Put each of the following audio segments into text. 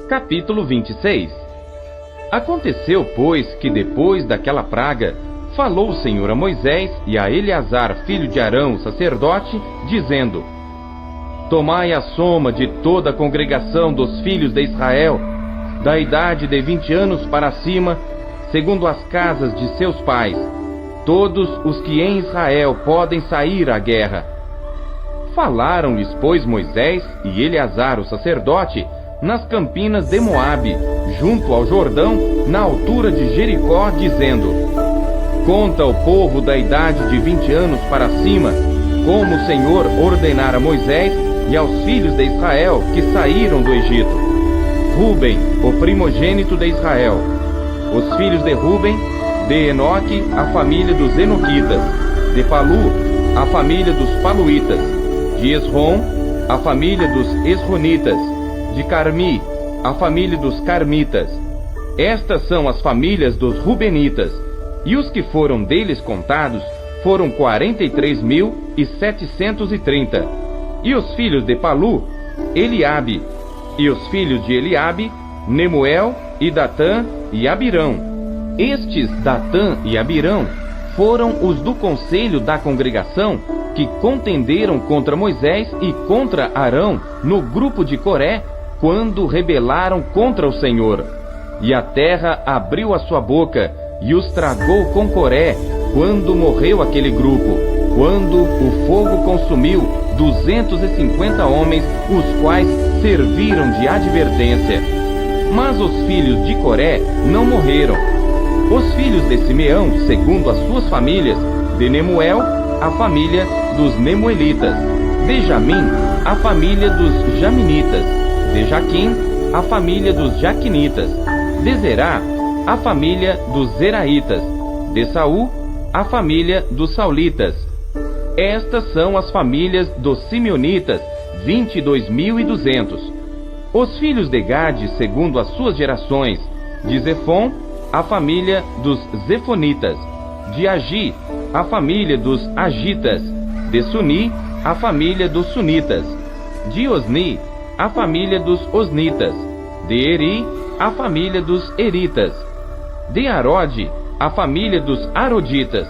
Capítulo 26. Aconteceu, pois, que depois daquela praga, falou o Senhor a Moisés e a Eleazar, filho de Arão, sacerdote, dizendo: Tomai a soma de toda a congregação dos filhos de Israel, da idade de 20 anos para cima, segundo as casas de seus pais, todos os que em Israel podem sair à guerra. Falaram-lhes, pois, Moisés e Eleazar, o sacerdote, nas campinas de Moabe, junto ao Jordão, na altura de Jericó, dizendo: Conta o povo da idade de 20 anos para cima, como o Senhor ordenara a Moisés e aos filhos de Israel que saíram do Egito. Ruben, o primogênito de Israel. Os filhos de Ruben: de Enoque, a família dos Enoquitas; de Palu, a família dos Paluítas; de Esrom, a família dos Esronitas; de Carmi, a família dos Carmitas. Estas são as famílias dos Rubenitas, e os que foram deles contados foram 43.730. E os filhos de Palu: Eliabe; e os filhos de Eliabe: Nemuel, e Datã, e Abirão. Estes Datã e Abirão foram os do conselho da congregação que contenderam contra Moisés e contra Arão no grupo de Coré, quando rebelaram contra o Senhor. E a terra abriu a sua boca e os tragou com Coré, quando morreu aquele grupo, quando o fogo consumiu 250 homens, os quais serviram de advertência. Mas os filhos de Coré não morreram. Os filhos de Simeão, segundo as suas famílias: de Nemuel, a família dos Nemuelitas; de Jamim, a família dos Jaminitas; de Jaquim, a família dos Jaquinitas; de Zerá, a família dos Zeraitas; de Saul, a família dos Saulitas. Estas são as famílias dos Simeonitas, 22.200. Os filhos de Gade, segundo as suas gerações: de Zefon, a família dos Zefonitas; de Agi, a família dos Agitas; de Suni, a família dos Sunitas; de Osni, a família dos Osnitas; de Eri, a família dos Eritas; de Arode, a família dos Aroditas;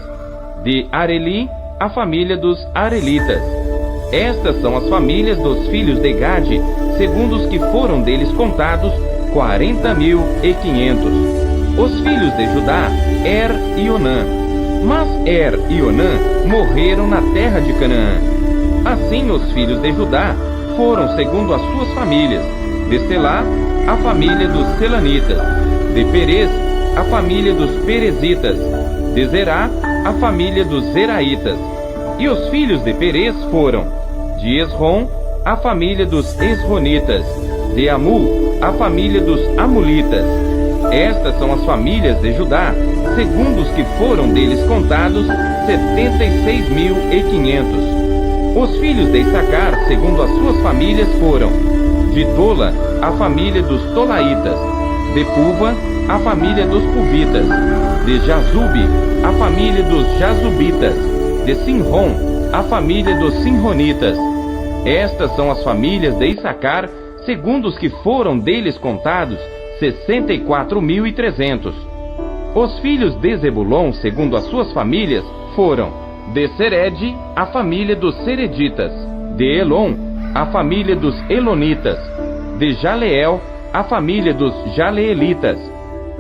de Areli, a família dos Arelitas. Estas são as famílias dos filhos de Gade, segundo os que foram deles contados, 40.500. Os filhos de Judá: Er e Onã. Mas Er e Onã morreram na terra de Canaã. Assim os filhos de Judá foram segundo as suas famílias: de Selá, a família dos Selanitas; de Perez, a família dos Perezitas; de Zerá, a família dos Zeraitas. E os filhos de Perez foram: de Esrom, a família dos Esronitas; de Amul, a família dos Amulitas. Estas são as famílias de Judá, segundo os que foram deles contados, 76.500. Os filhos de Issacar, segundo as suas famílias, foram: de Tola, a família dos Tolaitas; de Puva, a família dos Puvitas; de Jazube, a família dos Jazubitas; de Sinrom, a família dos Sinronitas. Estas são as famílias de Issacar, segundo os que foram deles contados, 64.300. Os filhos de Zebulon, segundo as suas famílias, foram: de Sered, a família dos Sereditas; de Elon, a família dos Elonitas; de Jaleel, a família dos Jaleelitas.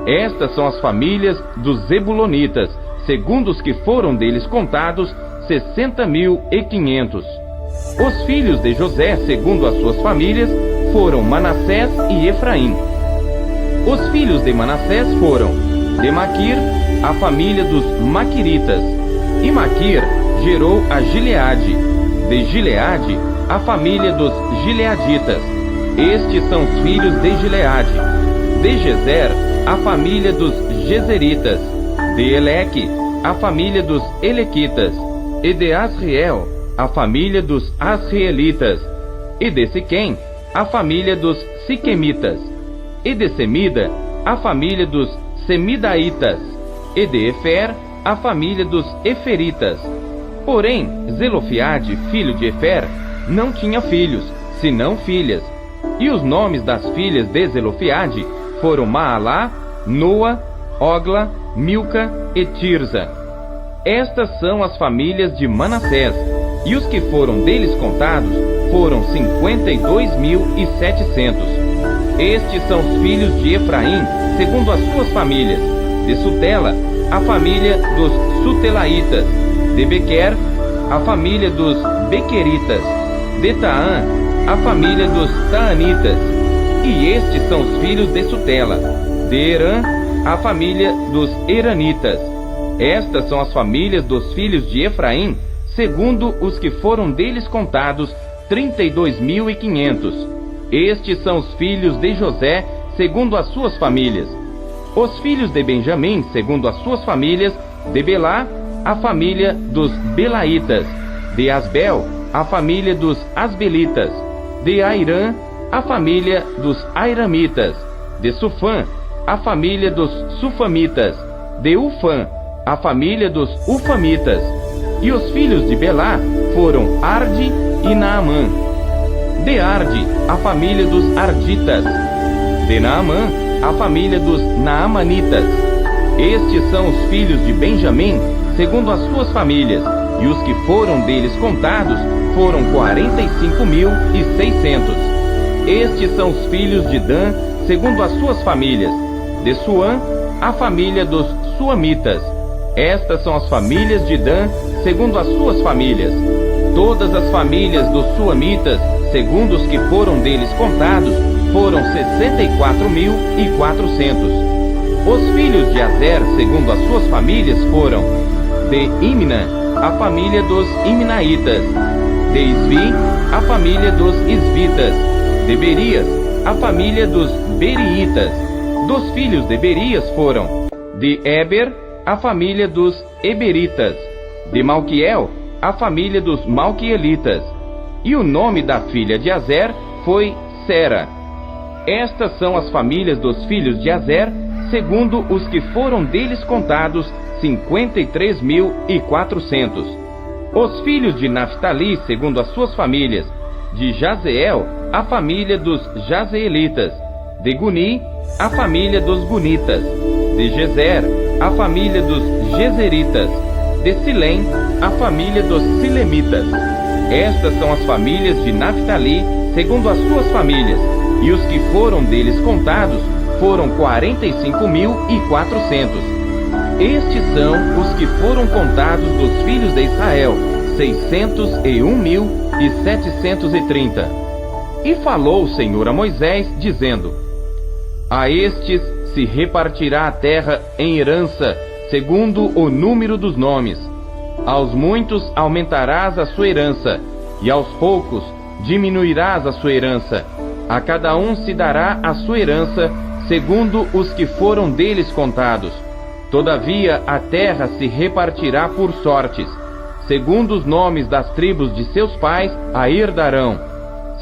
Estas são as famílias dos Zebulonitas, segundo os que foram deles contados, 60.500. Os filhos de José, segundo as suas famílias, foram Manassés e Efraim. Os filhos de Manassés foram: de Maquir, a família dos Maquiritas; e Maquir gerou a Gileade; de Gileade, a família dos Gileaditas. Estes são os filhos de Gileade. De Gezer, a família dos Gezeritas; de Eleque, a família dos Elequitas; e de Asriel, a família dos Asrielitas; e de Siquém, a família dos Siquemitas; e de Semida, a família dos Semidaitas; e de Efer, a família dos Eferitas. Porém, Zelofiade, filho de Efer, não tinha filhos, senão filhas, E os nomes das filhas de Zelofeade foram Maalá, Noa, Ogla, Milca e Tirza. Estas são as famílias de Manassés, e os que foram deles contados foram 52.700. Estes são os filhos de Efraim, segundo as suas famílias: de Sutela, a família dos Sutelaitas; de Bequer, a família dos Bequeritas; de Taã, a família dos Taanitas. E estes são os filhos de Sutela: de Herã, a família dos Heranitas. Estas são as famílias dos filhos de Efraim, segundo os que foram deles contados, 32.500. Estes são os filhos de José, segundo as suas famílias. Os filhos de Benjamim, segundo as suas famílias: de Belá, a família dos Belaitas; de Asbel, a família dos Asbelitas; de Airã, a família dos Airamitas; de Sufã, a família dos Sufamitas; de Ufã, a família dos Ufamitas. E os filhos de Belá foram Arde e Naamã; de Arde, a família dos Arditas; de Naamã, a família dos Naamanitas. Estes são os filhos de Benjamim, segundo as suas famílias, e os que foram deles contados foram 45.600. Estes são os filhos de Dan, segundo as suas famílias: de Suã, a família dos Suamitas. Estas são as famílias de Dan, segundo as suas famílias. Todas as famílias dos Suamitas, segundo os que foram deles contados, foram 64.400. Os filhos de Azer, segundo as suas famílias, foram: de Imna, a família dos Imnaitas; de Isvi, a família dos Isvitas; de Berias, a família dos Beriitas. Dos filhos de Berias foram: de Eber, a família dos Eberitas; de Malquiel, a família dos Malquielitas. E o nome da filha de Azer foi Sera. Estas são as famílias dos filhos de Azer, segundo os que foram deles contados, 53.400. Os filhos de Naphtali, segundo as suas famílias: de Jazeel, a família dos Jazeelitas; de Guni, a família dos Gunitas; de Gezer, a família dos Gezeritas; de Silém, a família dos Silemitas. Estas são as famílias de Naphtali, segundo as suas famílias, e os que foram deles contados foram 45.400. Estes são os que foram contados dos filhos de Israel, 601.730. E falou o Senhor a Moisés, dizendo: a estes se repartirá a terra em herança, segundo o número dos nomes. Aos muitos aumentarás a sua herança, e aos poucos diminuirás a sua herança. A cada um se dará a sua herança, segundo os que foram deles contados. Todavia a terra se repartirá por sortes, segundo os nomes das tribos de seus pais a herdarão.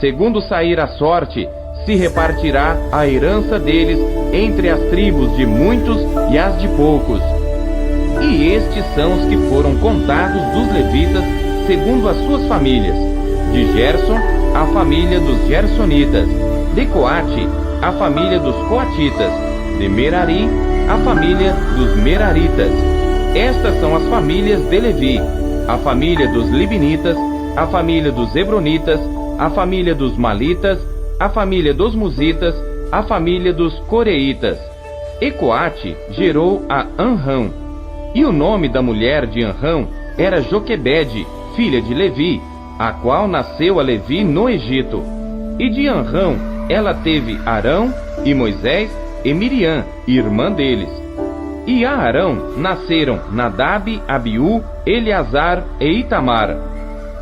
Segundo sair a sorte, se repartirá a herança deles entre as tribos de muitos e as de poucos. E estes são os que foram contados dos levitas, segundo as suas famílias: de Gerson, a família dos Gersonitas; de Coate, a família dos Coatitas; de Merari, a família dos Meraritas. Estas são as famílias de Levi: a família dos Libinitas, a família dos Hebronitas, a família dos Malitas, a família dos Musitas, a família dos Coreitas. E Coate gerou a Anrão. E o nome da mulher de Anrão era Joquebede, filha de Levi, a qual nasceu a Levi no Egito. E de Anrão ela teve Arão e Moisés e Miriam, irmã deles. E a Arão nasceram Nadab, Abiú, Eleazar e Itamar.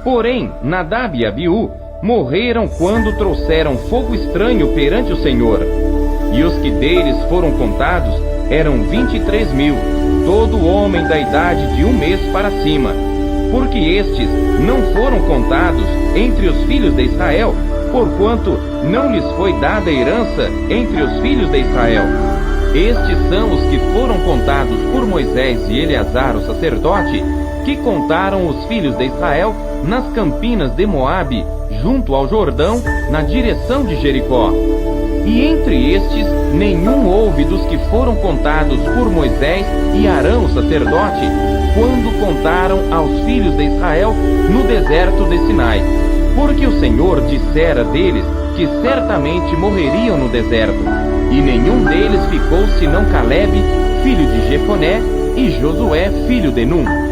Porém, Nadab e Abiú morreram quando trouxeram fogo estranho perante o Senhor. E os que deles foram contados eram 23.000, todo homem da idade de 1 mês para cima, porque estes não foram contados entre os filhos de Israel, porquanto não lhes foi dada herança entre os filhos de Israel. Estes são os que foram contados por Moisés e Eleazar, o sacerdote, que contaram os filhos de Israel nas campinas de Moabe, junto ao Jordão, na direção de Jericó. E entre estes, nenhum houve dos que foram contados por Moisés e Arão, sacerdote, quando contaram aos filhos de Israel no deserto de Sinai. Porque o Senhor dissera deles que certamente morreriam no deserto. E nenhum deles ficou senão Calebe, filho de Jefoné, e Josué, filho de Num.